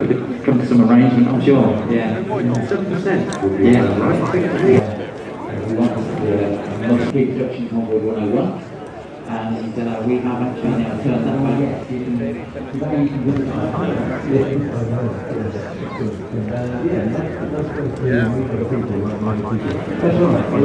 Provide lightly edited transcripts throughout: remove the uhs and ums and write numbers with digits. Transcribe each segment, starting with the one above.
could have come to some arrangement, I'm sure. Yeah. 7%. Yeah. Right. We wanted the most big production convoy 101. And we have actually now turned that way. Yes, you can visit that's right. Well,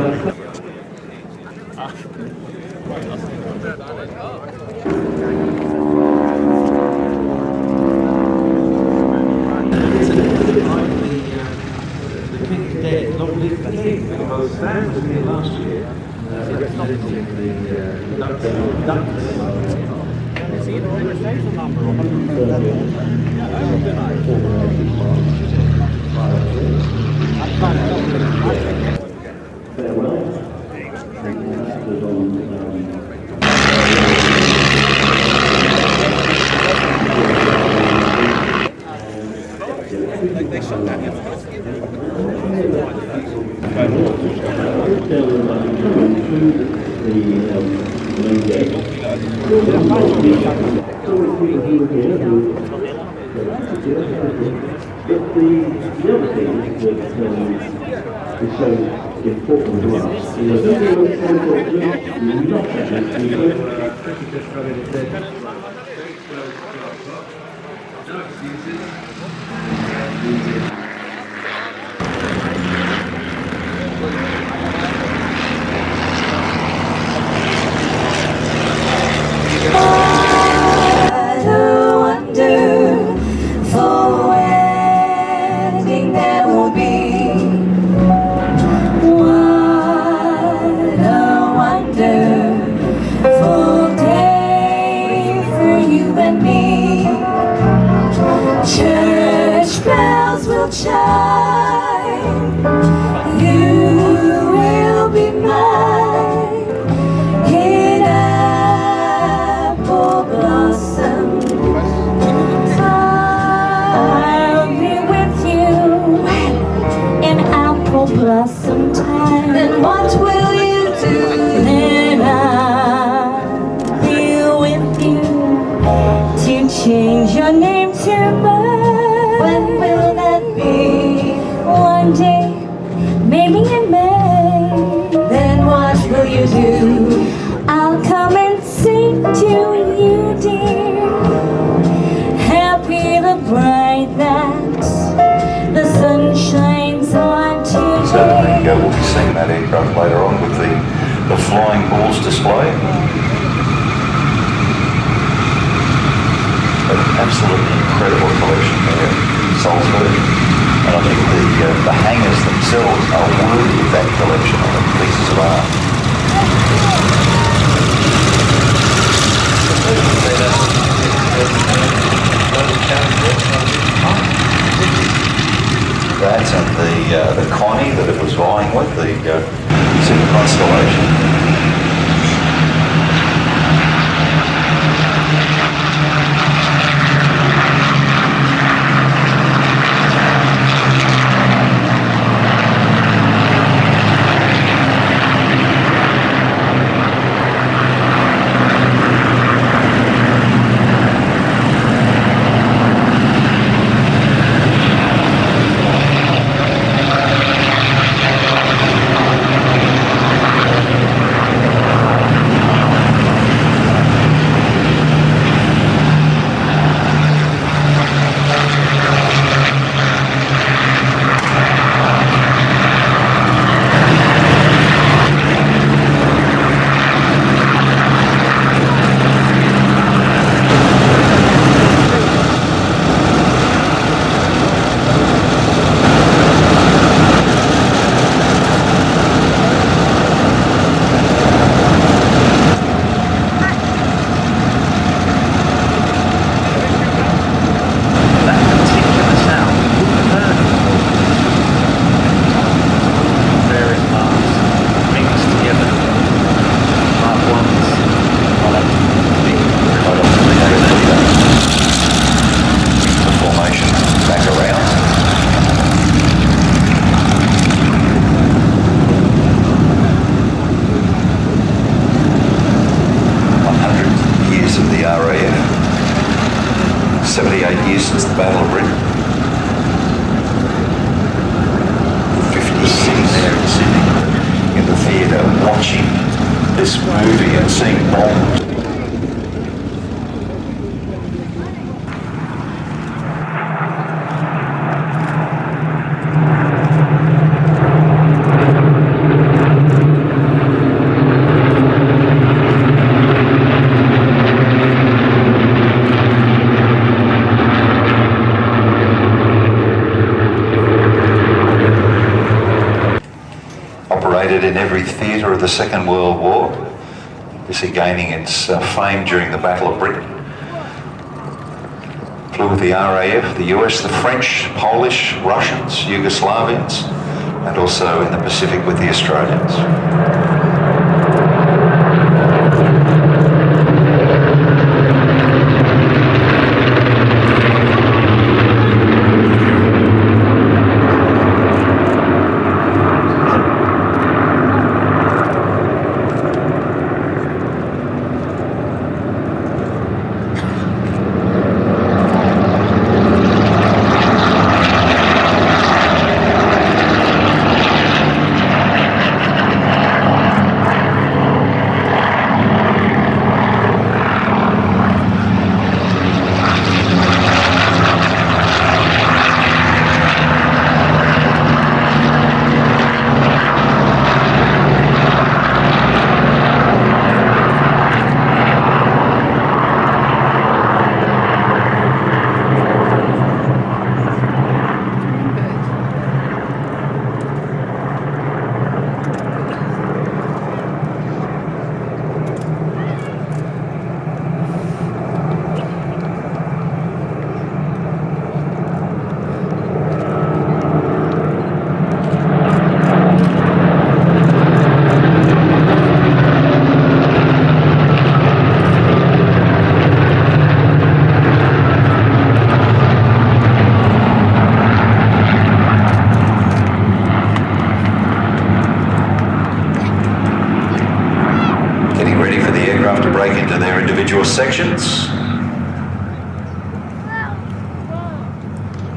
the King's dead, long live the King, because Stan was here last year representing the Duxford. Is he the registration number or They shot that in. Change your name to mine. When will that be? One day, maybe in May. Then what will you do? I'll come and sing to you, dear. Happy the bride that the sun shines on today. So there you go, we'll be seeing that aircraft later on with the flying balls display. Absolutely incredible collection there in Saltzburg, and I think the hangars themselves are worthy of that collection of pieces of art. That's the Connie that it was vying with, the Super Constellation. RAF, 78 years since the Battle of Britain. this movie and seeing bombs. In every theatre of the Second World War, obviously gaining its fame during the Battle of Britain. Flew with the RAF, the US, the French, Polish, Russians, Yugoslavians, and also in the Pacific with the Australians. Sections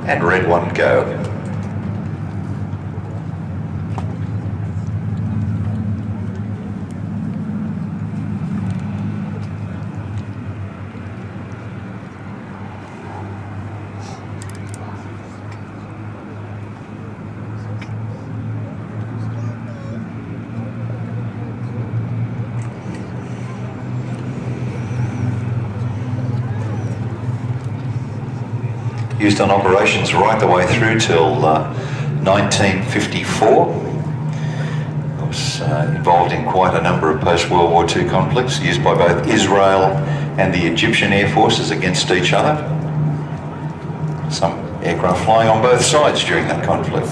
and red one go. Used on operations right the way through till 1954. Was involved in quite a number of post-World War II conflicts, used by both Israel and the Egyptian Air Forces against each other. Some aircraft flying on both sides during that conflict.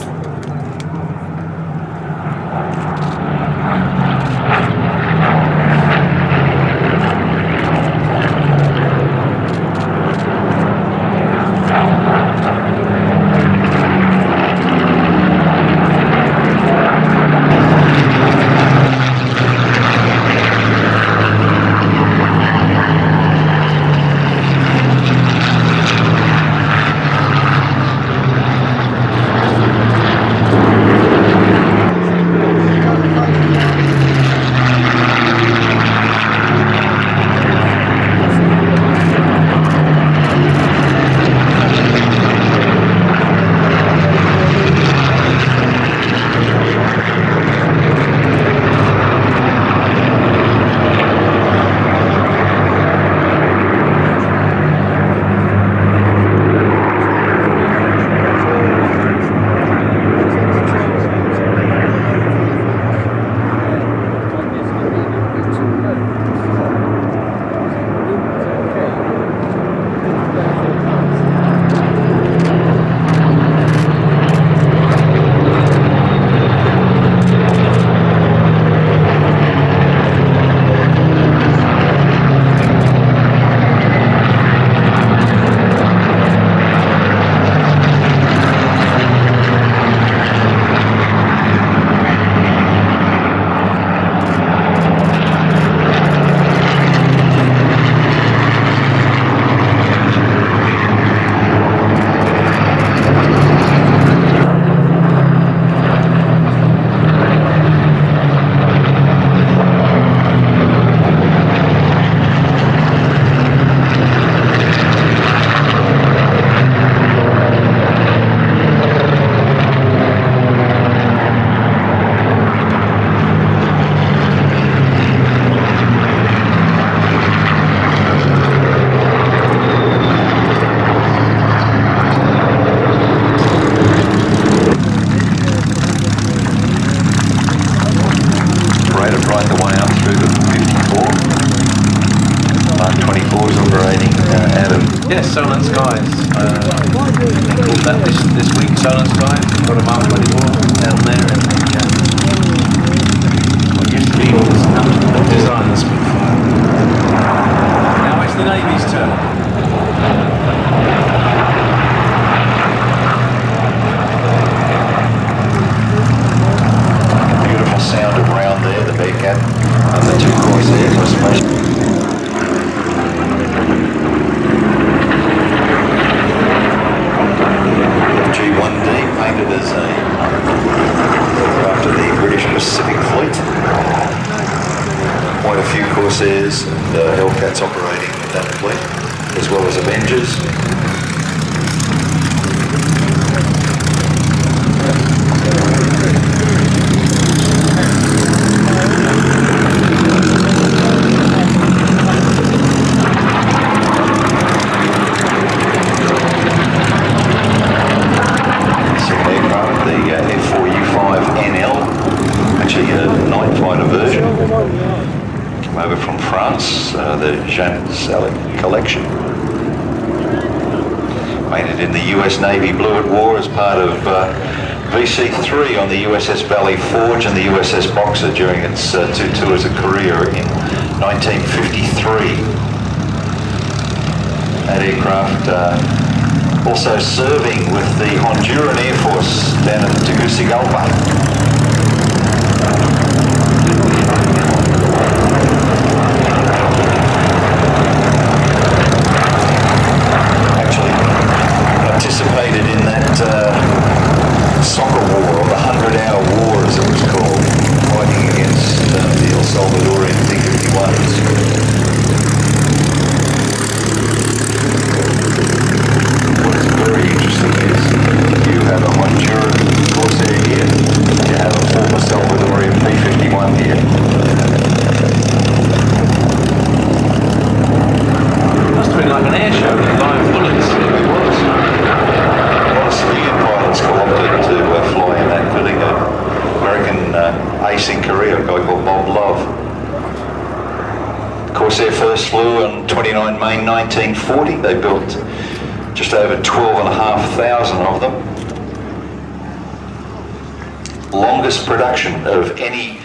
boys operating out of... Yes, Solar Skies. Called that this week, Solar Skies. Got a Mark 24 down there. And what used to be the design of Spitfire. Now it's the Navy's turn. Beautiful sound around there, the Bearcat and the two Corsairs, I suppose. G1D painted as a aircraft of the British Pacific Fleet. Quite a few Corsairs and Hellcats operating with that fleet, as well as Avengers. Over from France, the Sally collection. Painted in the US Navy blue at war as part of VC3 on the USS Valley Forge and the USS Boxer during its two tours of Korea in 1953. That aircraft also serving with the Honduran Air Force down in Tegucigalpa. Participated in that soccer war, or the 100-hour war as it was called, fighting against the El Salvadorian P-51s. What is very interesting is you have a Honduran Corsair here, you have a former Salvadorian P-51 here. Must have been like an air show with live bullets. Civilian pilots co-opted to fly in that, including an American ace in Korea, a guy called Bob Love. Corsair first flew on 29 May 1940. They built just over 12,500 of them. Longest production of any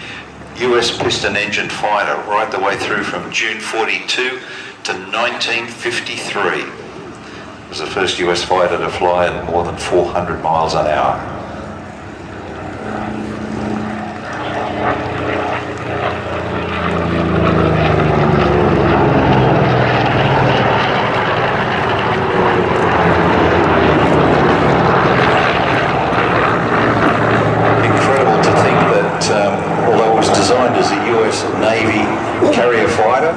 US piston-engined fighter, right the way through from June 42 to 1953. It was the first US fighter to fly at more than 400 miles an hour. Incredible to think that although it was designed as a US Navy carrier fighter,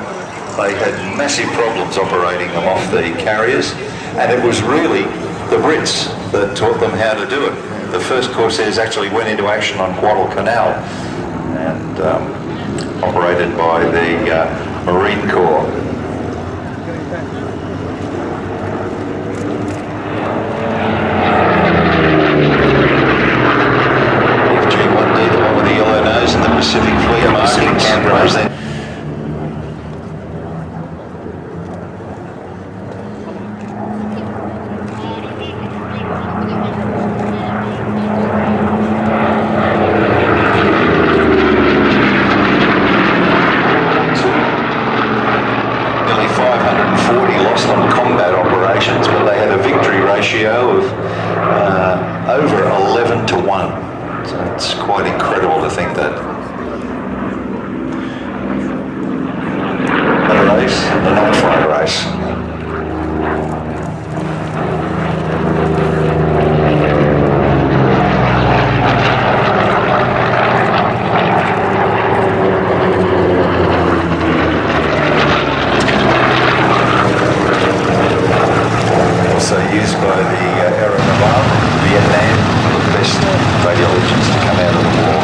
they had massive problems operating them off the carriers. And it was really the Brits that taught them how to do it. The first Corsairs actually went into action on Guadalcanal and operated by the Marine Corps. G1D, the one with the yellow nose, and the Pacific Fleet marking Canberra. Over 11 to 1. So it's quite incredible to think that. A race, a night flight race. Also used by the Naval, Vietnam, the best radiologists to come out of the war.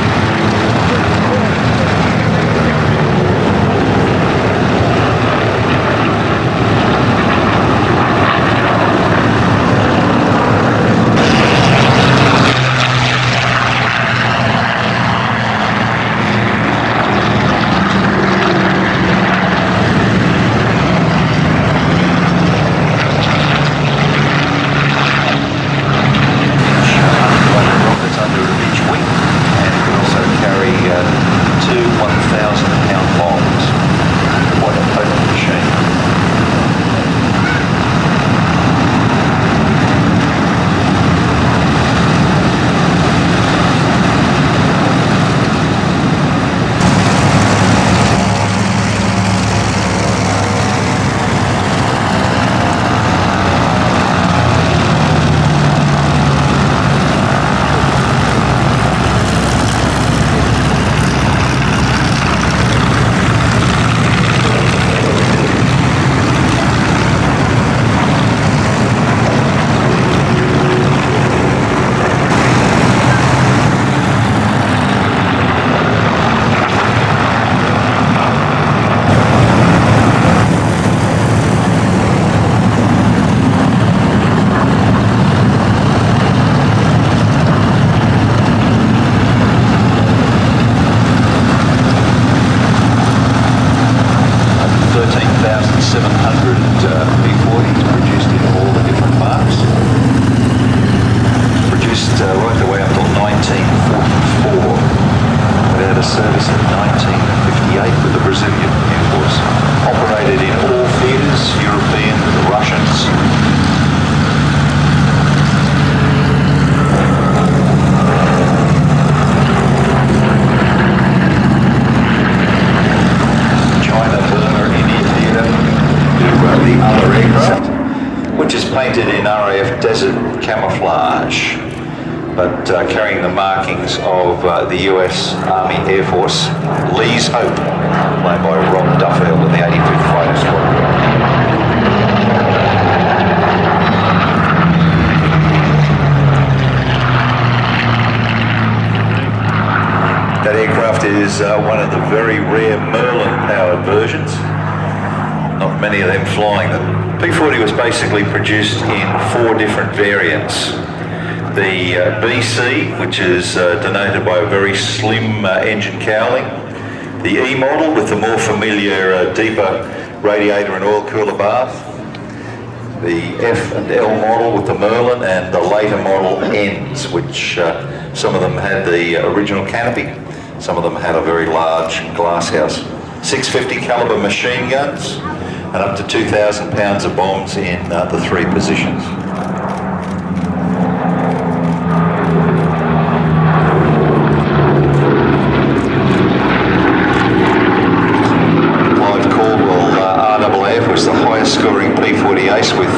P-40s produced in all the different marks. Produced right the way up till 1944. It had a service in 1958 with the Brazilian Air Force. Operated in all theatres, European, the Russians. China, Burma, India theatre, to the other aircraft, which is painted in RAF desert camouflage, but carrying the markings of the US Army Air Force, Lee's Hope, played by Rob Duffield of the 85th Fighter Squadron. That aircraft is one of the very rare Merlin-powered versions. Not many of them flying them. P-40 was basically produced in 4 different variants. The BC, which is denoted by a very slim engine cowling. The E model with the more familiar deeper radiator and oil cooler bath. The F and L model with the Merlin, and the later model N's, which some of them had the original canopy, some of them had a very large glass house. 650 caliber machine guns and up to 2,000 pounds of bombs in the 3 positions. Was the highest scoring P-40 ace with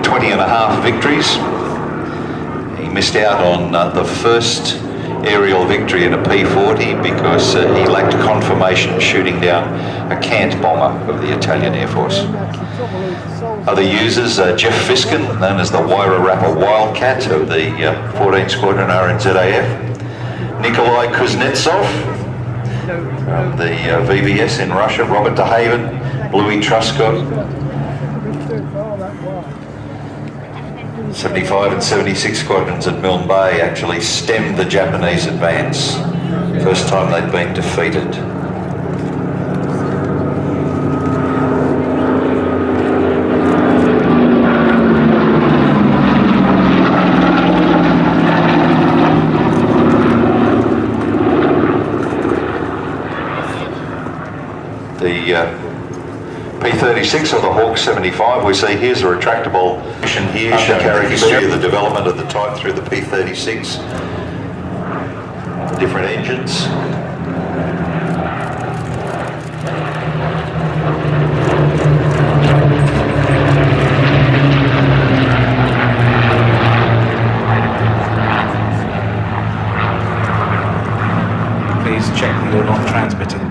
20.5 victories. He missed out on the first aerial victory in a P-40 because he lacked confirmation shooting down a Cant bomber of the Italian Air Force. Other users, Jeff Fiskin, known as the Wyra Rapper Wildcat of the 14th Squadron RNZAF. Nikolai Kuznetsov from the VBS in Russia. Robert de Haven, Louis Truscott. 75 and 76 squadrons at Milne Bay actually stemmed the Japanese advance. First time they'd been defeated. P-36 or the Hawk 75, we see here's a retractable mission here, carrying history of the development of the type through the P-36. Different engines. Please check that you're not transmitting.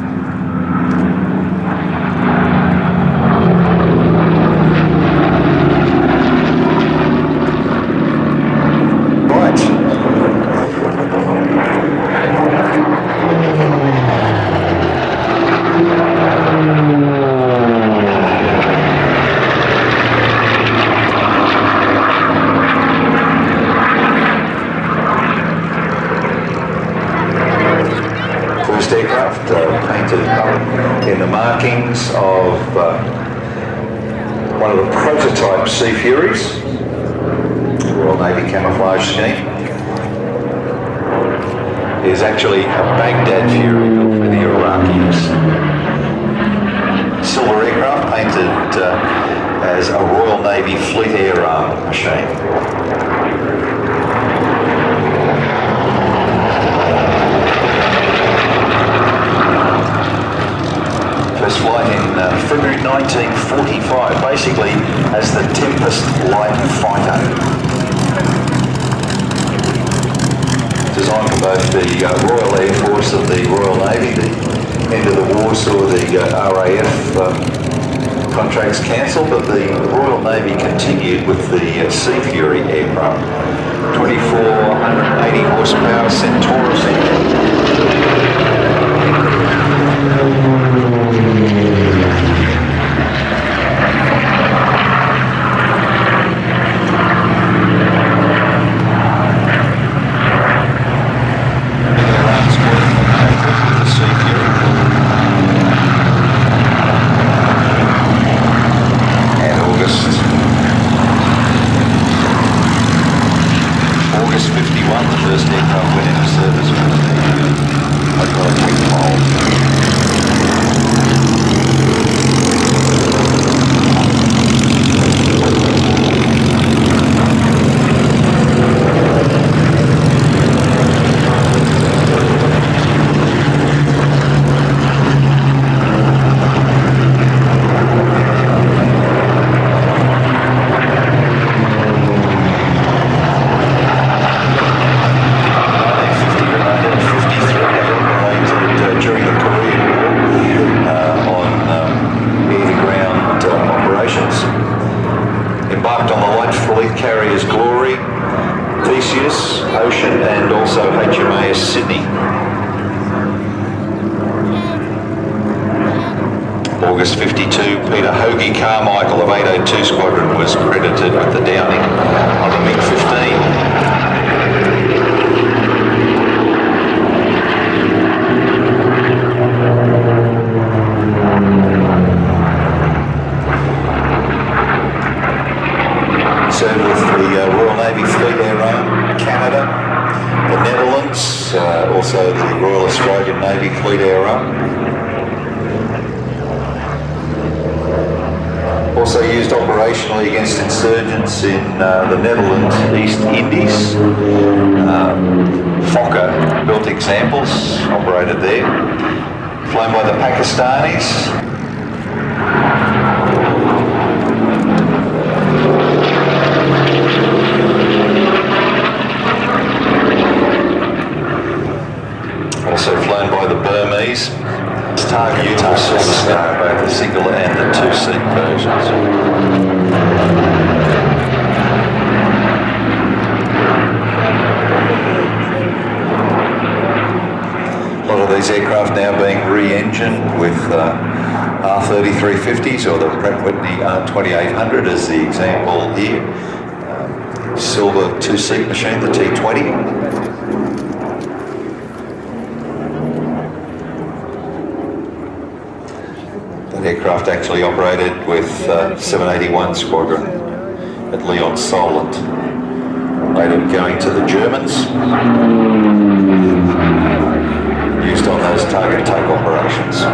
In the markings of one of the prototype Sea Furies, Royal Navy camouflage scheme, is actually a Baghdad Fury built for the Iraqis. Silver aircraft painted as a Royal Navy Fleet Air Arm machine. First flight in February 1945, basically as the Tempest Light Fighter. Designed for both the Royal Air Force and the Royal Navy. The end of the war saw the RAF contracts cancelled, but the Royal Navy continued with the Sea Fury aircraft. 2,480 horsepower Centaurus engine. carriers Glory, Theseus, Ocean, and also HMAS Sydney. August 52, Peter Hoagie Carmichael of 802 Squadron was credited with the downing on the MiG-15. Served with the Royal Navy Fleet Air Arm, Canada, the Netherlands, also the Royal Australian Navy Fleet Air Arm. Also used operationally against insurgents in the Netherlands, East Indies. Fokker built examples, operated there. Flown by the Pakistanis. Also flown by the Burmese. Target units saw the sky, both the single and the two-seat versions. A lot of these aircraft now being re-engined with R3350s or the Pratt & Whitney R2800 as the example here. Silver two-seat machine, the T-20. Aircraft actually operated with 781 Squadron at Leon Solent, later going to the Germans, used on those target take operations.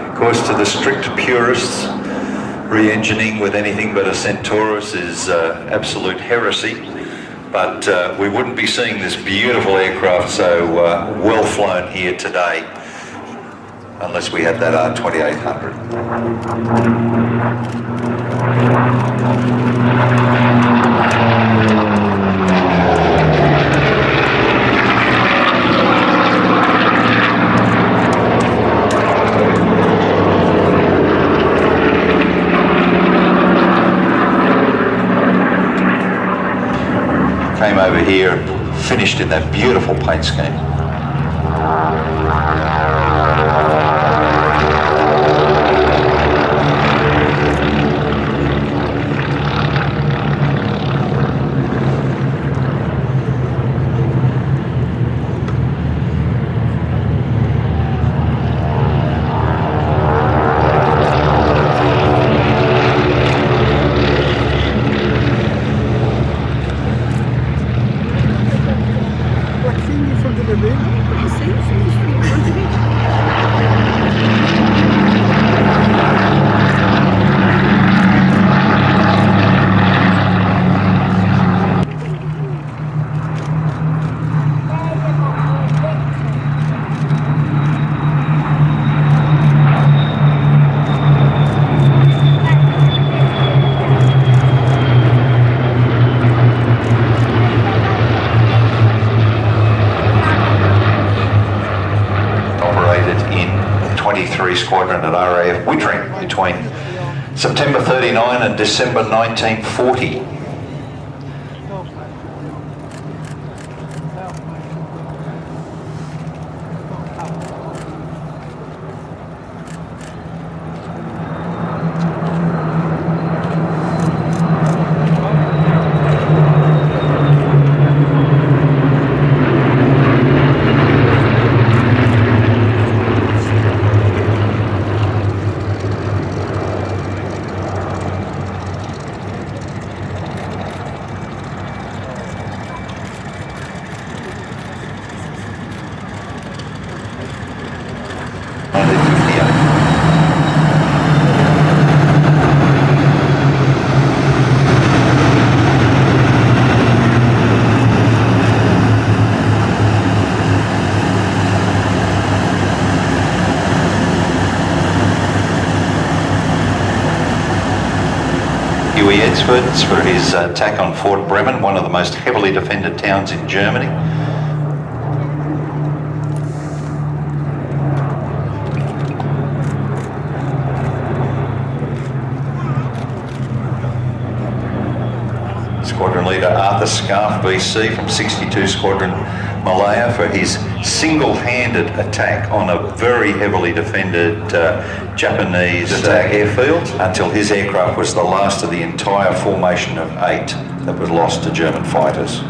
Of course, to the strict purists, re-engineing with anything but a Centaurus is absolute heresy, but we wouldn't be seeing this beautiful aircraft so well flown here today unless we had that R2800. Came over here, finished in that beautiful paint scheme. Squadron at RAF Wittering between September 39 and December 1940. Huey Edsfords for his attack on Fort Bremen, one of the most heavily defended towns in Germany. Squadron leader Arthur Scarf BC from 62 Squadron Malaya for his single-handed attack on a very heavily defended Japanese airfield until his aircraft was the last of the entire formation of 8 that was lost to German fighters.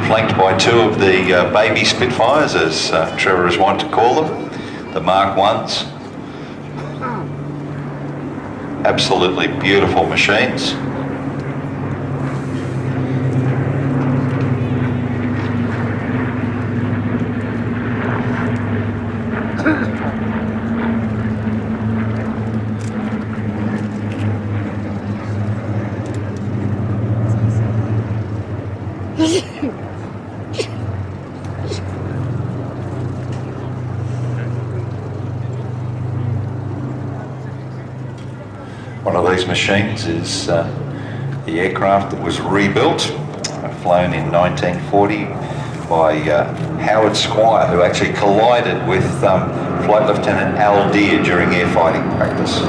Flanked by 2 of the baby Spitfires, as Trevor is wont to call them, the Mark 1s. Absolutely beautiful machines. One of these machines is the aircraft that was rebuilt, flown in 1940 by Howard Squire, who actually collided with Flight Lieutenant Al Deere during airfighting practice.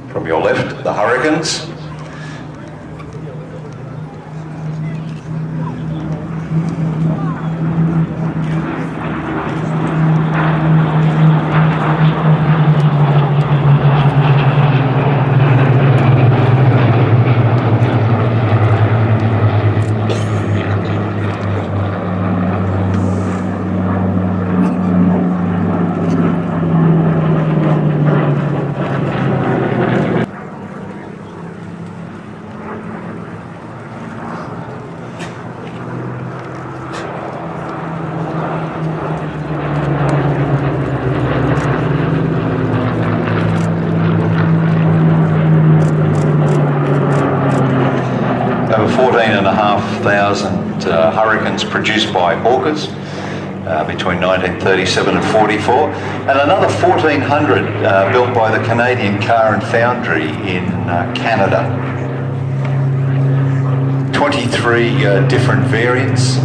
From your left, the Hurricanes. Over 14,500 Hurricanes produced by Hawkers between 1937 and 44, and another 1,400 built by the Canadian Car and Foundry in Canada. 23 different variants,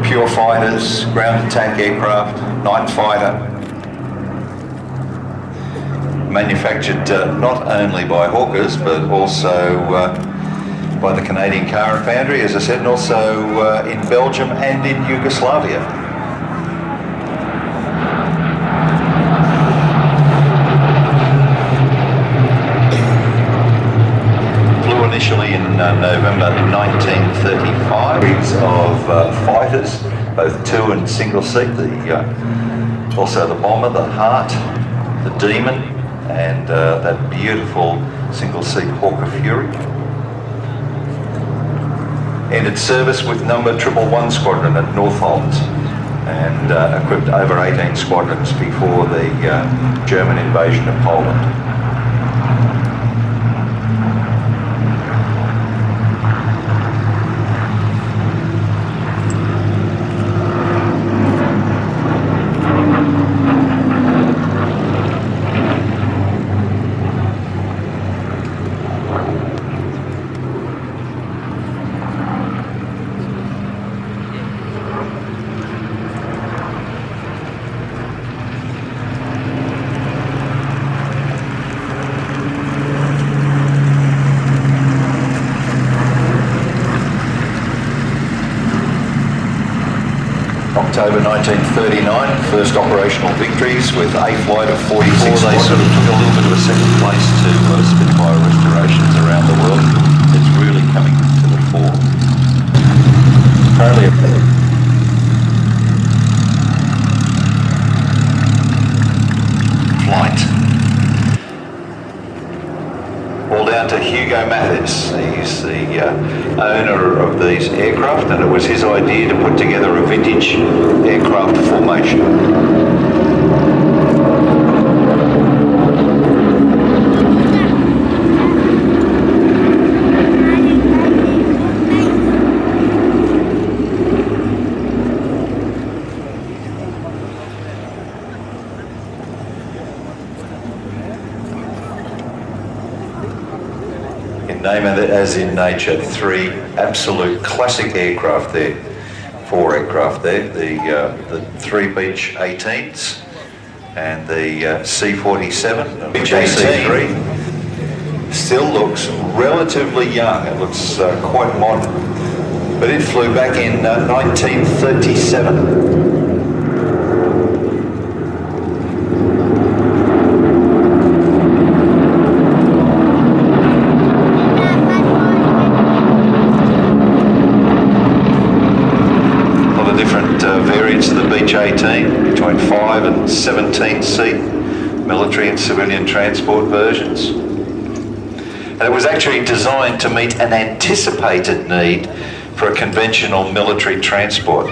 pure fighters, ground attack aircraft, night fighter, manufactured not only by Hawkers but also by the Canadian Car and Foundry, as I said, and also in Belgium and in Yugoslavia. Flew initially in November 1935. Breeds of fighters, both 2 and single seat, also the Bomber, the Hart, the Demon, and that beautiful single seat Hawker Fury. Ended service with number 111 Squadron at Northolt and equipped over 18 squadrons before the German invasion of Poland. October 1939, first operational victories with a flight of 46. They sort of took a little bit of a second place to Spitfire restorations around the world. It's really coming to the fore. Apparently, flight. All down to Hugo Mathis. He's the owner of these aircraft, and it was his idea to put together a vintage aircraft formation. Name it as in nature, three absolute classic aircraft there, four aircraft there, the three Beech 18s and the C-47, Beech 18 still looks relatively young, it looks quite modern, but it flew back in 1937. Between 5 and 17 seat military and civilian transport versions. And it was actually designed to meet an anticipated need for a conventional military transport.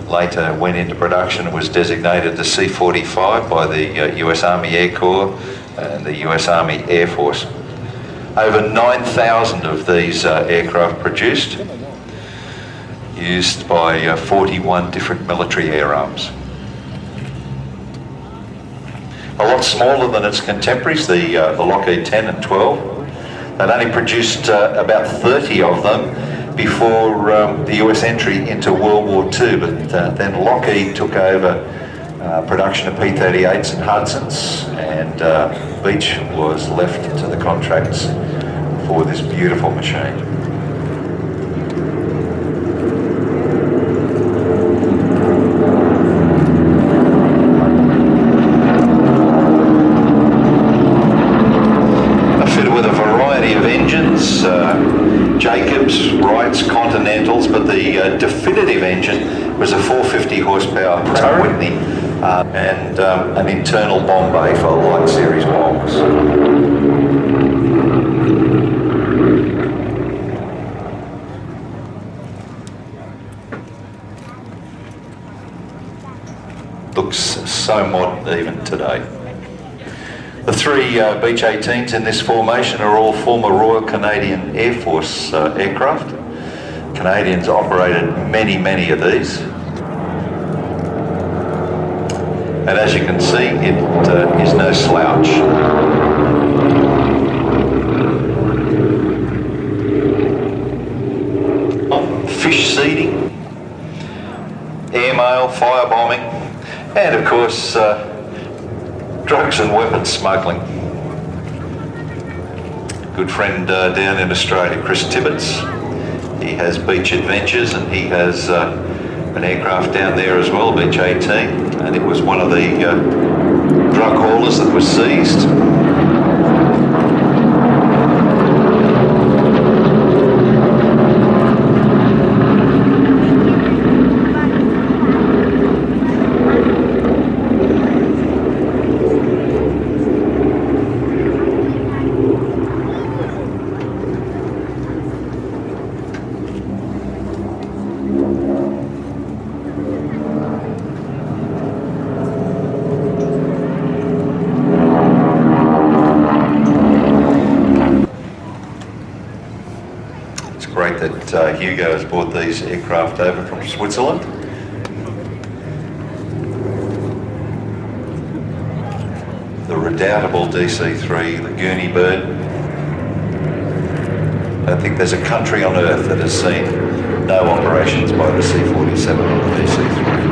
Later went into production and was designated the C-45 by the US Army Air Corps and the US Army Air Force. Over 9,000 of these aircraft produced, used by 41 different military air arms. A lot smaller than its contemporaries, the Lockheed 10 and 12. They'd only produced about 30 of them before the US entry into World War II, but then Lockheed took over production of P-38s and Hudsons, and Beech was left to the contracts for this beautiful machine. Continentals, but the definitive engine was a 450 horsepower Pratt Whitney and an internal bomb bay for light series bombs. Looks so modern even today. The three Beech 18s in this formation are all former Royal Canadian Air Force aircraft. Canadians operated many of these. And as you can see, it is no slouch. Fish seeding, airmail, firebombing, and of course, drugs and weapons smuggling. Good friend down in Australia, Chris Tibbetts. He has Beech Adventures, and he has an aircraft down there as well, Beech 18, and it was one of the drug haulers that was seized. Hugo has brought these aircraft over from Switzerland. The redoubtable DC-3, the Gurney Bird. I think there's a country on earth that has seen no operations by the C-47 or the DC-3.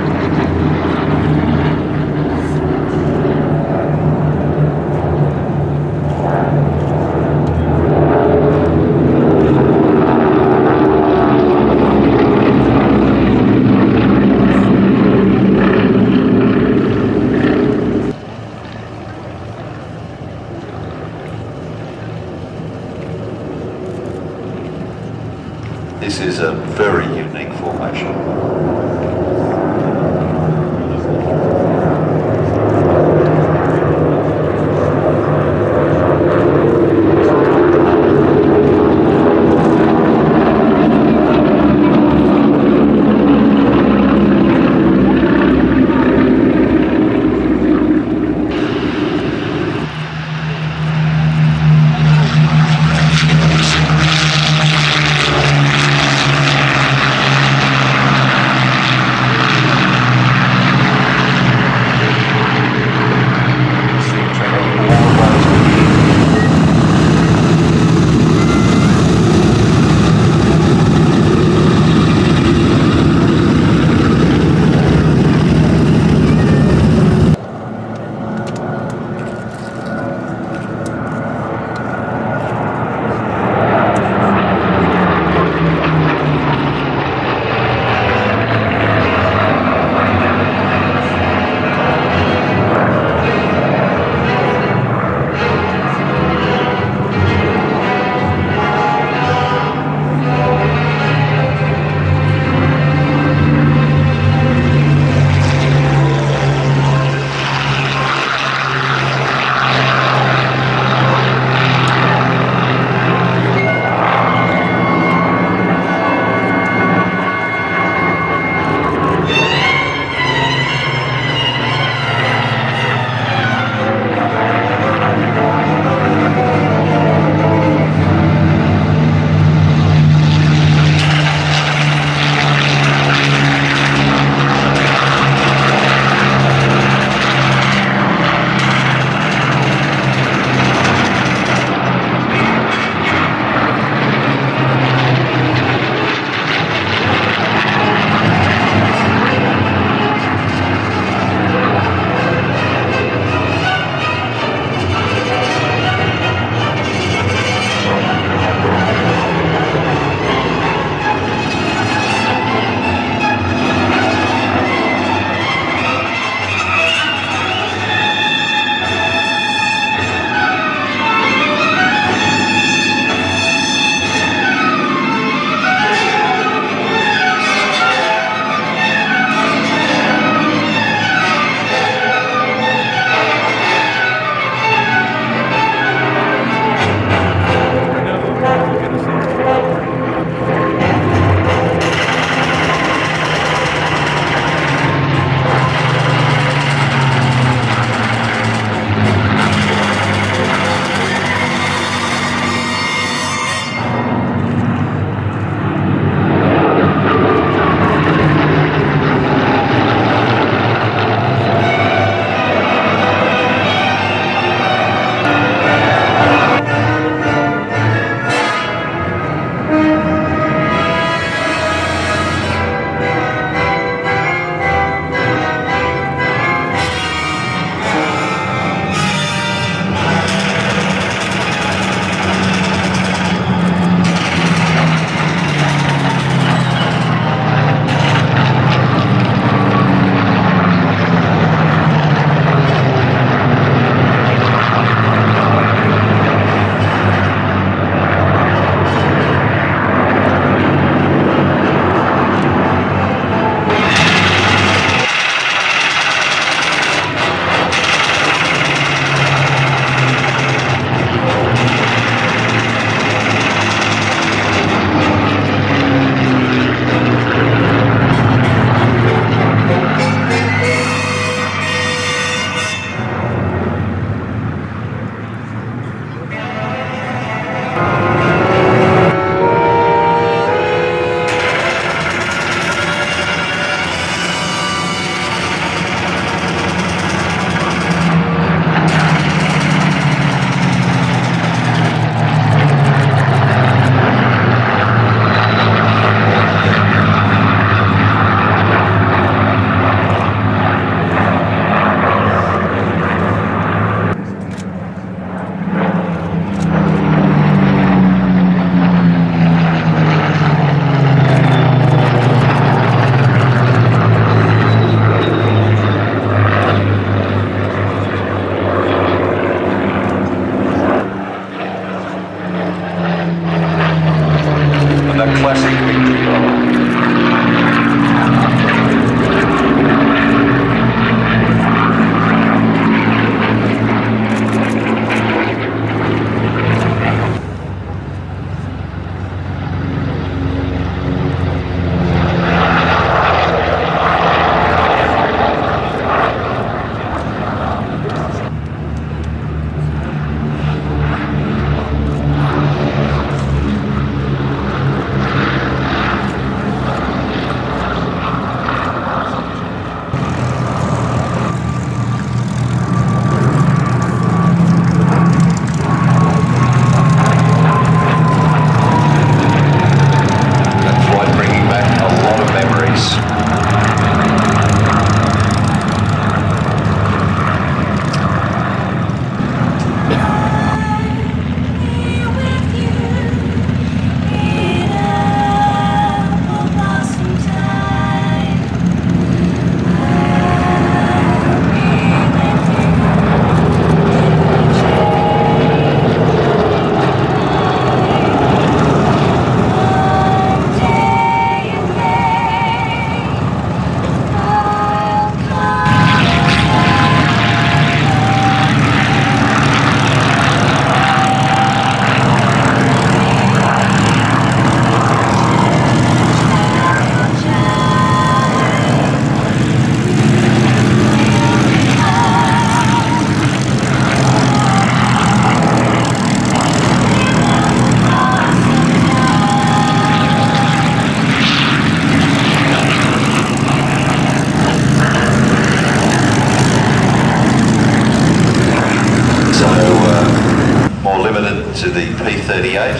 to the P-38.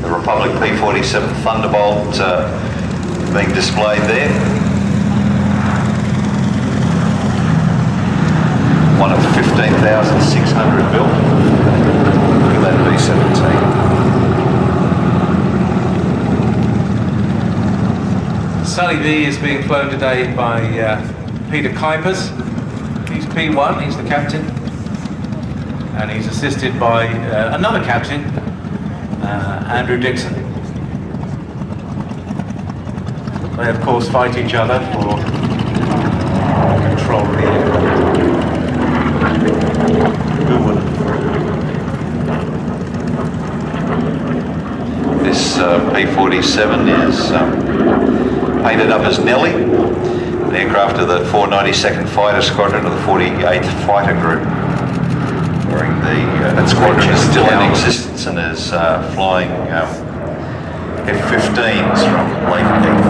The Republic P-47 Thunderbolt being displayed there. One of 15,600 built. Look at that B-17. Sally B is being flown today by Peter Kuipers. He's P1, he's the captain. And he's assisted by another captain, Andrew Dixon. They of course fight each other for control of the aircraft. This P-47 is painted up as Nellie, an aircraft of the 492nd Fighter Squadron of the 48th Fighter Group. That squadron is still in existence and is flying F-15s from Lake Heath.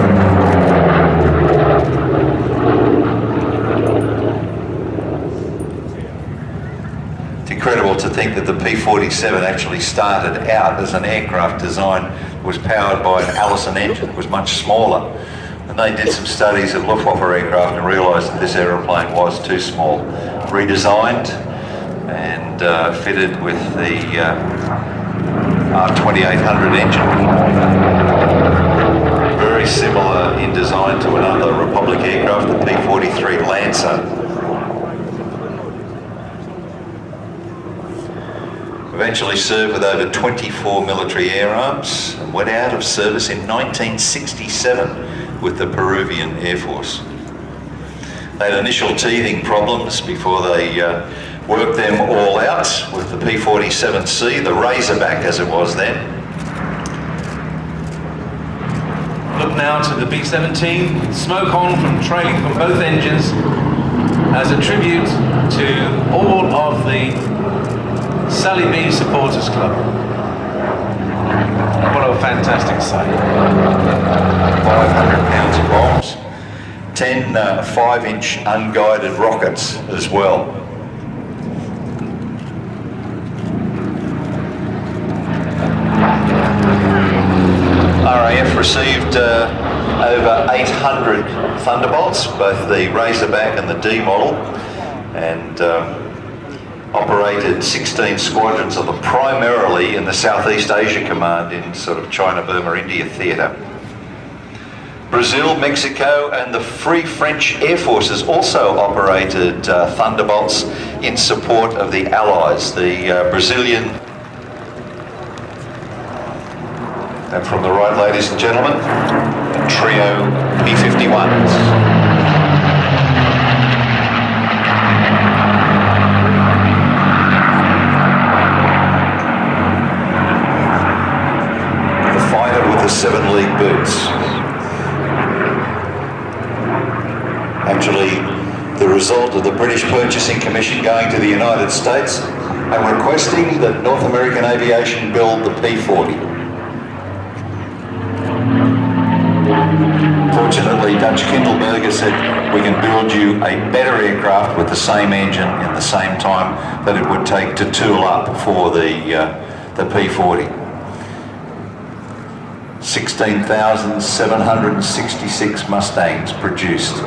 It's incredible to think that the P-47 actually started out as an aircraft design that was powered by an Allison engine. It was much smaller. And they did some studies of Luftwaffe aircraft and realised that this aeroplane was too small. Redesigned and fitted with the R2800 engine. Very similar in design to another Republic aircraft, the P-43 Lancer. Eventually served with over 24 military air arms and went out of service in 1967 with the Peruvian Air Force. They had initial teething problems before they worked them all out with the P-47C, the Razorback as it was then. Look now to the B-17, smoke on from trailing from both engines as a tribute to all of the Sally B Supporters Club. What a fantastic sight. 500 pounds of bombs, 10 5-inch unguided rockets as well. RAF received over 800 Thunderbolts, both the Razorback and the D model, and operated 16 squadrons of them, primarily in the Southeast Asia Command in sort of China, Burma, India theatre. Brazil, Mexico and the Free French Air Forces also operated Thunderbolts in support of the Allies. The Brazilian, and from the right, ladies and gentlemen, a trio P-51s. The fighter with the 7 league boots. Actually, the result of the British Purchasing Commission going to the United States and requesting that North American Aviation build the P-40. Fortunately, Dutch Kindleberger said, we can build you a better aircraft with the same engine in the same time that it would take to tool up for the P-40. 16,766 Mustangs produced,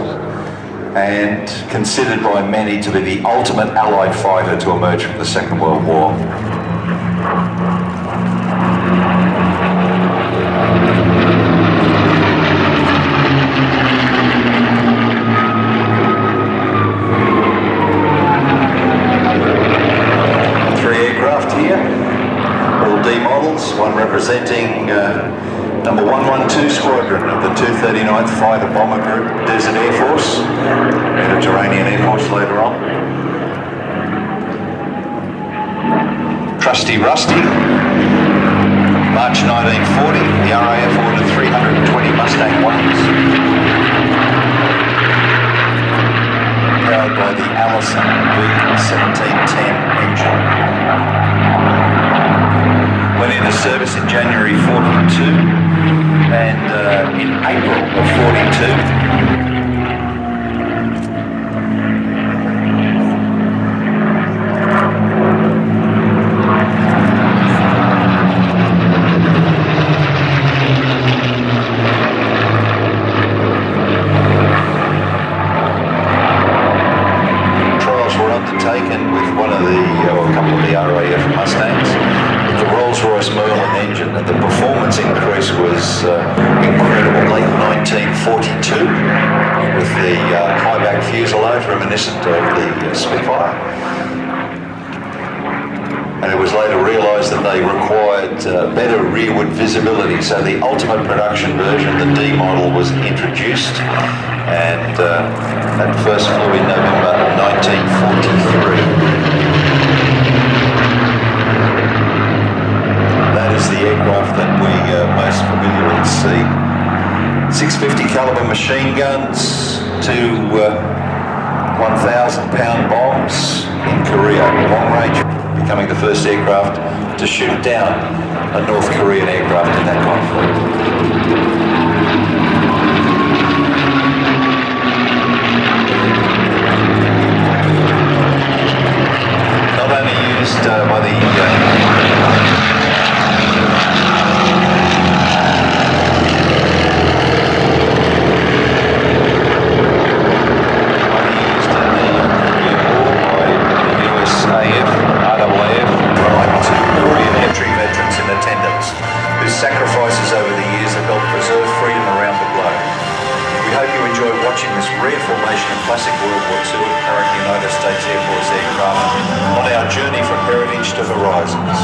and considered by many to be the ultimate Allied fighter to emerge from the Second World War. One representing number 112 Squadron of the 239th Fighter Bomber Group, Desert Air Force, Mediterranean Air Force later on. Trusty Rusty, March 1940, the RAF ordered 320 Mustang 1s, powered by the Allison B-1710 engine. Went into service in January 42 and in April of 42. Furies was incredible. Late 1942 with the high-back fuselage reminiscent of the Spitfire. And it was later realised that they required better rearward visibility, so the ultimate production version, the D model, was introduced, and that first flew in November 1943. That is the aircraft that we most familiarly see. 650 caliber machine guns, two 1,000-pound bombs in Korea, long range, becoming the first aircraft to shoot down a North Korean aircraft in that conflict. Not only used by the sacrifices over the years have helped preserve freedom around the globe. We hope you enjoyed watching this rare formation of classic World War II and current United States Air Force aircraft on our journey from heritage to horizons.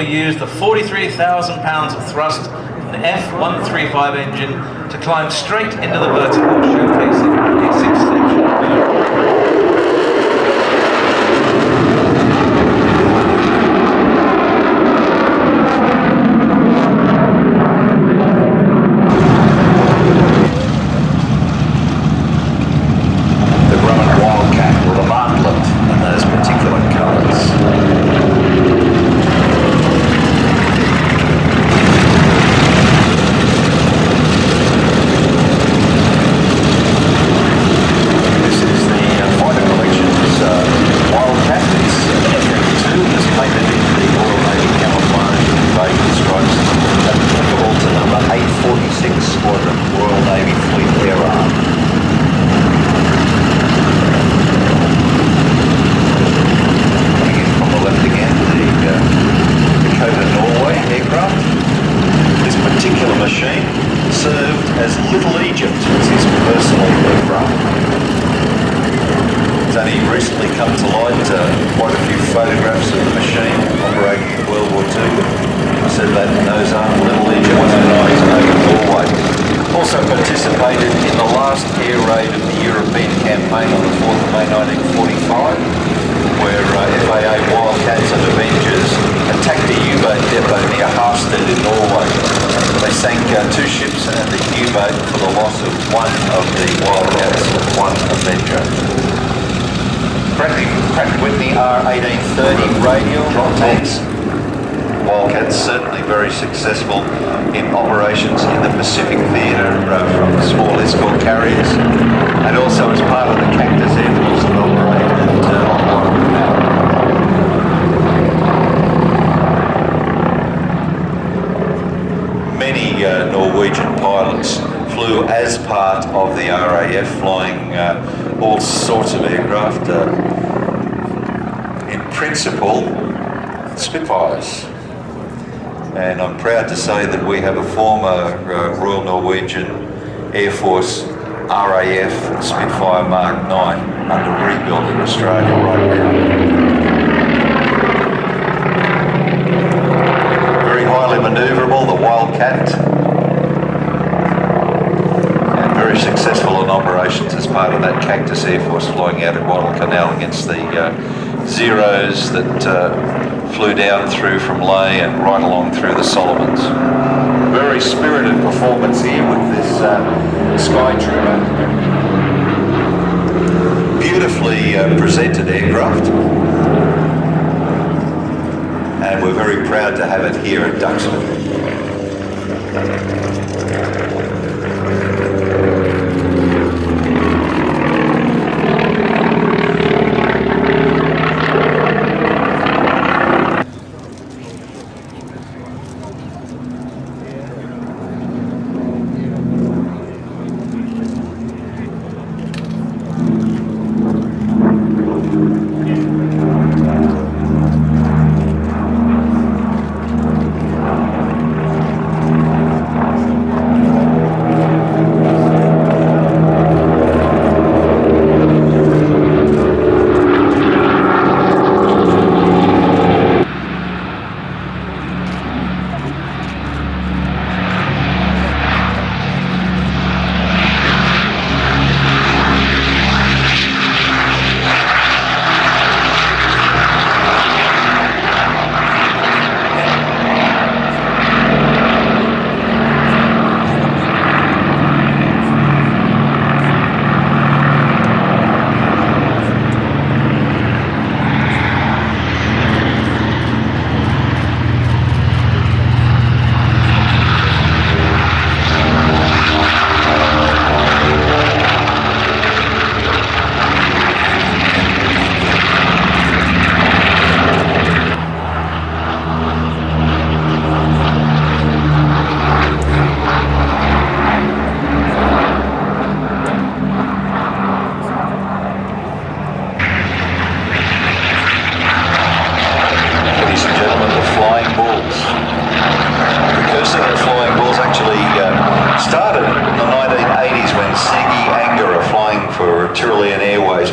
Used the 43,000 pounds of thrust from the F-135 engine to climb straight into the vertical, showcasing its exceptional. The Grumman Wildcat with a martlet in those particular colours. Successful in operations in the Pacific Theatre from small escort carriers, and also as part of the Cactus Air Force that operated on Guadalcanal. Many sorts of aircraft. In principle, Spitfires. And I'm proud to say that we have a former Royal Norwegian Air Force RAF Spitfire Mark 9 under rebuild in Australia right now. Very highly manoeuvrable, the Wildcat, and very successful in operations as part of that Cactus Air Force flying out of Guadalcanal against the Zeros that flew down through from Ley and right along through the Solomons. Very spirited performance here with this Sky Trooper. Beautifully presented aircraft, and we're very proud to have it here at Duxford.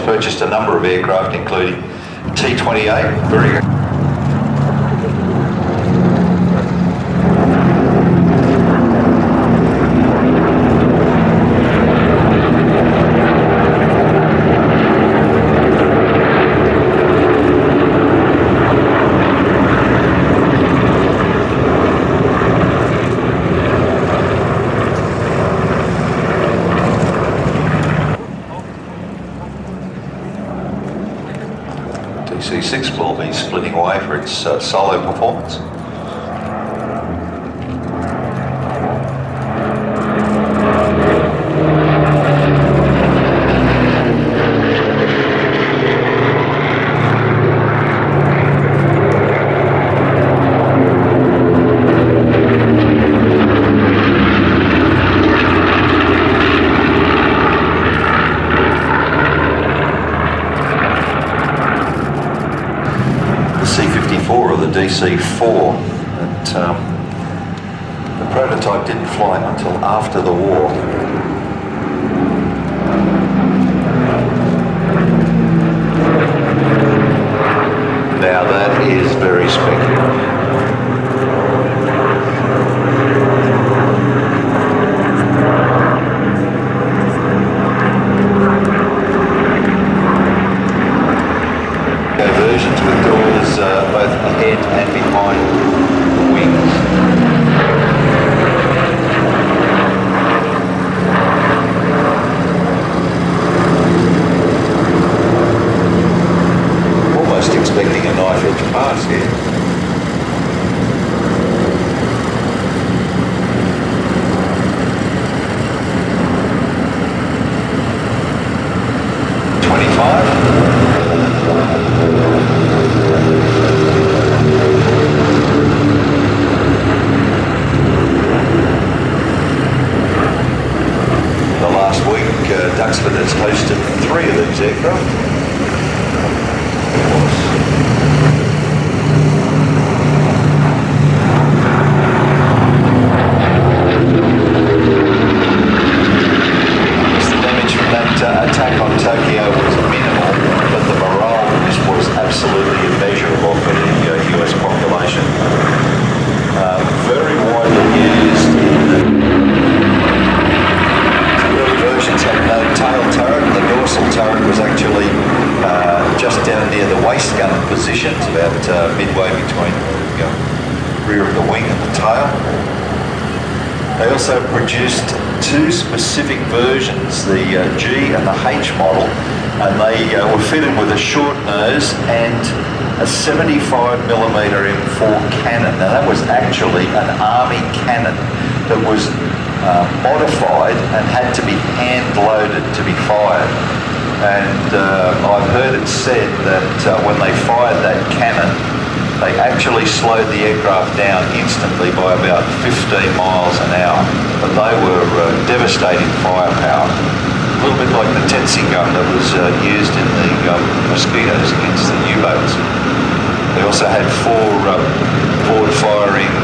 Purchased a number of aircraft, including T-28, very good. DC-6 will be splitting away for its solo performance. DC-4, that the prototype didn't fly until after the war. Now that is very speculative. Versions with doors both ahead and behind the wings. Almost expecting a knife edge pass here. Duxford has hosted 3 of these aircraft. Midway between the rear of the wing and the tail. They also produced two specific versions, the G and the H model, and they were fitted with a short nose and a 75mm M4 cannon. Now that was actually an army cannon that was modified and had to be hand-loaded to be fired. And I've heard it said that when they fired that cannon, they actually slowed the aircraft down instantly by about 15 miles an hour. But they were devastating firepower. A little bit like the Tetsi gun that was used in the Mosquitoes against the U-boats. They also had four forward-firing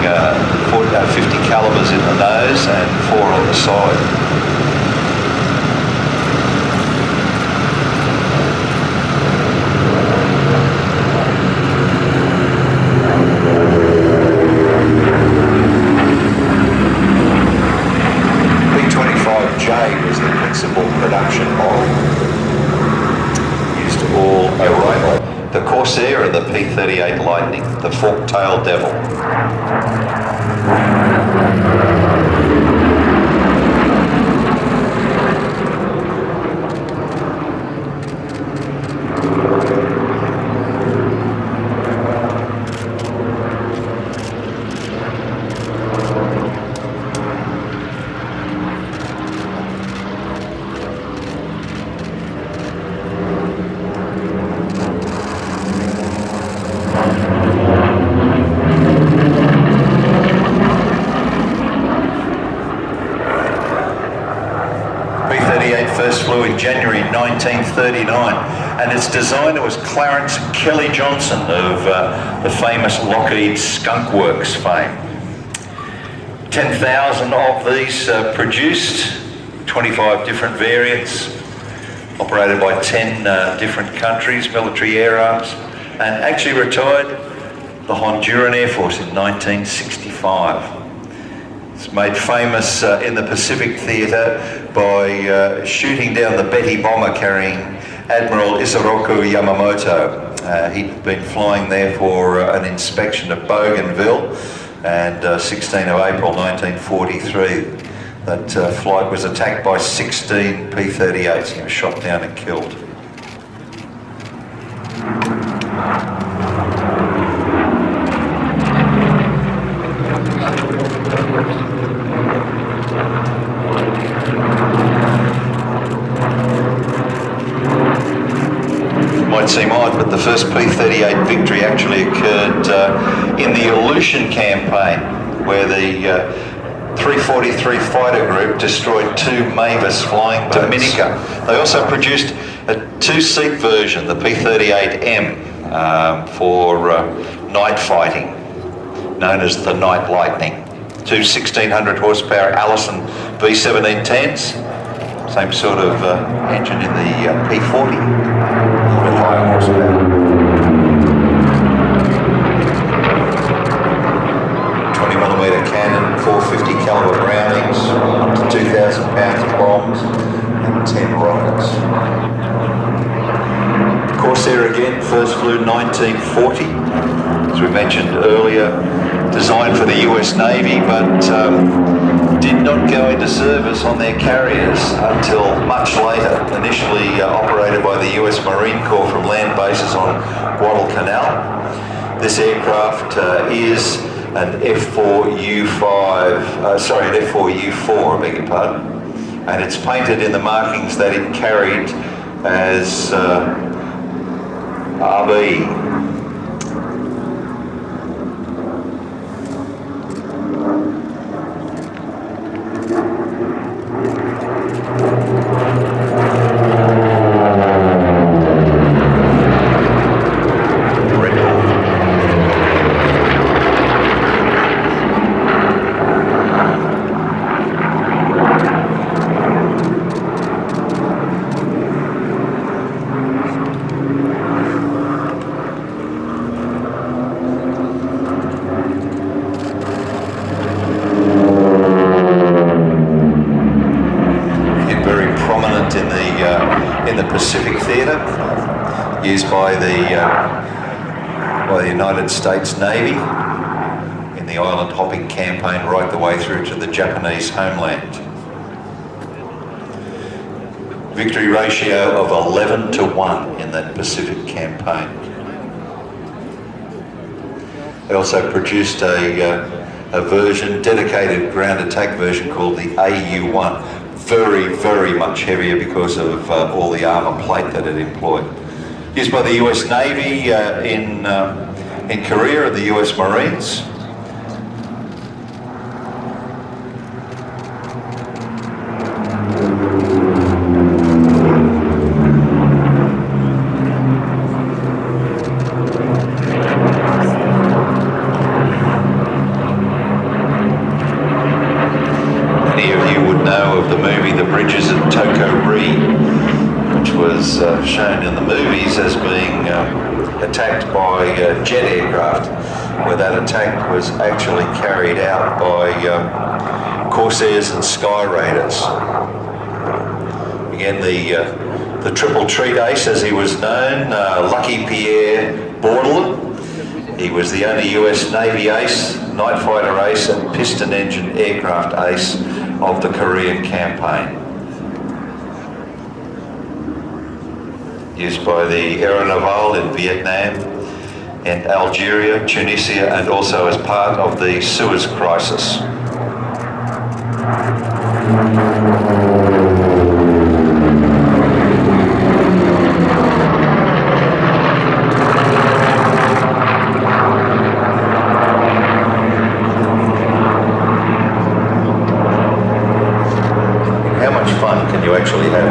50 calibers in the nose and four on the side. P-25J was the principal production model. Used all O'Reilly. The Corsair and the P-38 Lightning, the fork-tailed devil. First flew in January 1939, and its designer was Clarence Kelly Johnson of the famous Lockheed Skunk Works fame. 10,000 of these produced, 25 different variants, operated by 10 different countries, military air arms, and actually retired the Honduran Air Force in 1965. It's made famous in the Pacific Theatre by shooting down the Betty bomber carrying Admiral Isoroku Yamamoto. He'd been flying there for an inspection at Bougainville, and 16th of April 1943, that flight was attacked by 16 P-38s. He was shot down and killed. Might seem odd, but the first P-38 victory actually occurred in the Aleutian campaign, where the 343 fighter group destroyed two Mavis flying boats. Dominica. They also produced a two-seat version, the P-38M, for night fighting, known as the Night Lightning. Two 1,600 horsepower Allison B-1710s. Same sort of engine in the P-40, a little bit higher horsepower. 20mm cannon, 450 caliber Brownings, up to 2,000 pounds of bombs, and 10 rockets. Corsair again, first flew 1940, as we mentioned earlier, designed for the US Navy, but did not go into service on their carriers until much later, initially operated by the US Marine Corps from land bases on Guadalcanal. This aircraft is an F4U4, I beg your pardon, and it's painted in the markings that it carried as RB. used by the United States Navy in the island hopping campaign right the way through to the Japanese homeland. Victory ratio of 11-1 in that Pacific campaign. They also produced a version, dedicated ground attack version called the AU-1. Very, very much heavier because of all the armour plate that it employed. Used by the US Navy in Korea and the US Marines. Shown in the movies as being attacked by jet aircraft, where that attack was actually carried out by Corsairs and Sky Raiders. Again, the triple treat ace, as he was known, Lucky Pierre Bordelin. He was the only US Navy ace, night fighter ace and piston engine aircraft ace of the Korean campaign. Used by the Naval in Vietnam and Algeria, Tunisia, and also as part of the Suez Crisis. How much fun can you actually have